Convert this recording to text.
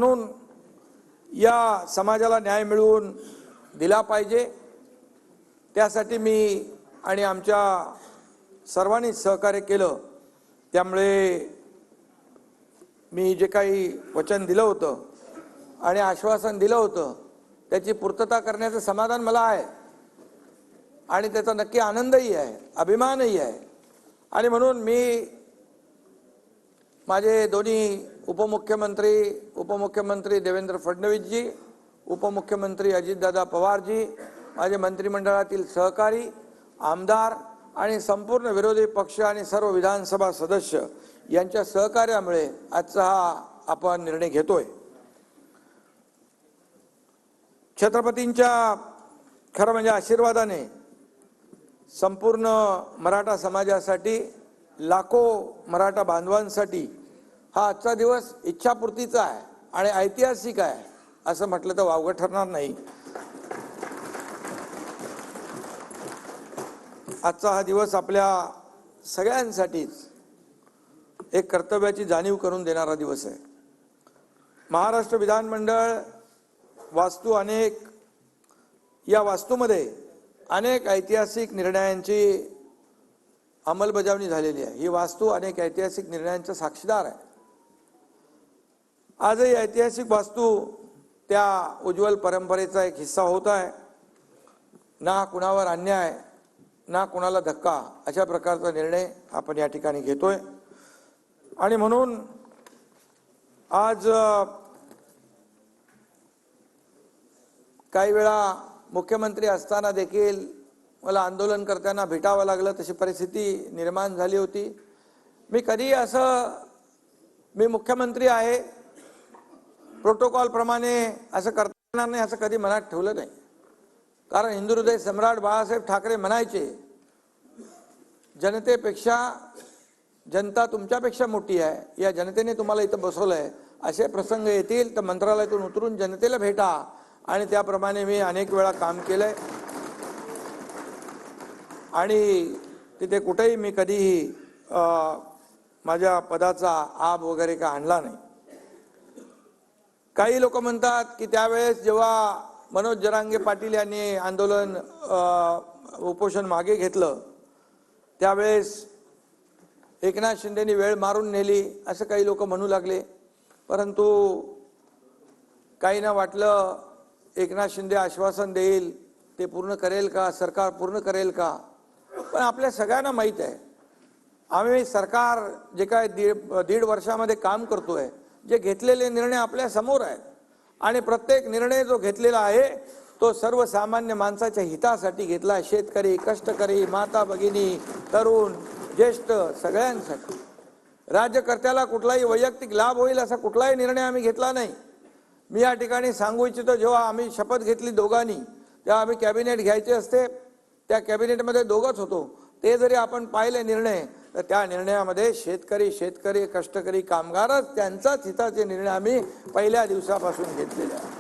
म्हणून या समाजाला न्याय मिळवून दिला पाहिजे। त्यासाठी मी आणि आमच्या सर्वांनी सहकार्य केलं। त्यामुळे मी जे काही वचन दिलं होतं आणि आश्वासन दिलं होतं त्याची पूर्तता करण्याचं समाधान मला आहे आणि त्याचा नक्की आनंदही आहे, अभिमानही आहे। आणि म्हणून मी माझे दोन्ही उपमुख्यमंत्री देवेंद्र फडणवीस जी, उपमुख्यमंत्री अजितदादा पवार जी, माझे मंत्रिमंडळातील सहकारी, आमदार आणि संपूर्ण विरोधी पक्ष आणि सर्व विधानसभा सदस्य यांच्या सहकार्यामुळे आजचा हा आपण निर्णय घेतोय। छत्रपतींच्या खरं म्हणजे आशीर्वादाने संपूर्ण मराठा समाजासाठी, लाखो मराठा बांधवांसाठी हा आजचा दिवस इच्छापूर्तीचा आहे आणि ऐतिहासिक आहे असं म्हटलं तर वावगं ठरणार नाही। आजचा हा दिवस आपल्या सगळ्यांसाठीच एक कर्तव्याची जाणीव करून देणारा दिवस आहे। महाराष्ट्र विधानमंडळ वास्तू या वास्तूमध्ये अनेक ऐतिहासिक निर्णयांची अंमलबजावणी झालेली आहे। ही वास्तू अनेक ऐतिहासिक निर्णयांचा साक्षीदार आहे। आजही ऐतिहासिक वास्तू त्या उज्ज्वल परंपरेचा एक हिस्सा होत आहे। ना कुणावर अन्याय, ना कुणाला धक्का अशा प्रकारचा निर्णय आपण या ठिकाणी घेतोय। आणि म्हणून आज काही वेळा मुख्यमंत्री असताना देखील मला आंदोलनकर्त्यांना भेटावं लागलं, तशी परिस्थिती निर्माण झाली होती। मी मुख्यमंत्री आहे, प्रोटोकॉल प्रमाणे असं करता येणार नाही असं कधी मनात ठेवलं नाही। कारण हिंदू हृदय सम्राट बाळासाहेब ठाकरे म्हणायचे, जनतेपेक्षा जनता तुमच्यापेक्षा मोठी आहे, या जनतेने तुम्हाला इथं बसवलंय, असे प्रसंग येतील तर मंत्रालयातून उतरून जनतेला भेटा। आणि त्याप्रमाणे मी अनेक वेळा काम केलंय आणि तिथे कुठेही मी कधीही माझ्या पदाचा आब वगैरे का आणला नाही। काही लोक म्हणतात की त्यावेळेस जेव्हा मनोज जरांगे पाटील यांनी आंदोलन उपोषण मागे घेतलं त्यावेळेस एकनाथ शिंदेनी वेळ मारून नेली असं काही लोक म्हणू लागले। परंतु काहींना वाटलं एकनाथ शिंदे आश्वासन देईल, ते पूर्ण करेल का, सरकार पूर्ण करेल का। पण आपल्या सगळ्यांना माहीत आहे आम्ही सरकार जे काय दीड वर्षामध्ये काम करतोय, जे घेतलेले निर्णय आपल्या समोर आहेत आणि प्रत्येक निर्णय जो घेतलेला आहे तो सर्वसामान्य माणसाच्या हितासाठी घेतला आहे। शेतकरी, कष्टकरी, माता भगिनी, तरुण, ज्येष्ठ सगळ्यांसाठी। राज्यकर्त्याला कुठलाही वैयक्तिक लाभ होईल असा कुठलाही निर्णय आम्ही घेतला नाही। मी या ठिकाणी सांगू इच्छितो, जेव्हा आम्ही शपथ घेतली दोघांनी तेव्हा आम्ही कॅबिनेट घ्यायचे असते, त्या कॅबिनेटमध्ये दोघंच होतो। ते जरी आपण पाहिले निर्णय तर त्या निर्णयामध्ये शेतकरी, कष्टकरी, कामगारच त्यांचाच हिताचे निर्णय आम्ही पहिल्या दिवसापासून घेतलेले आहेत।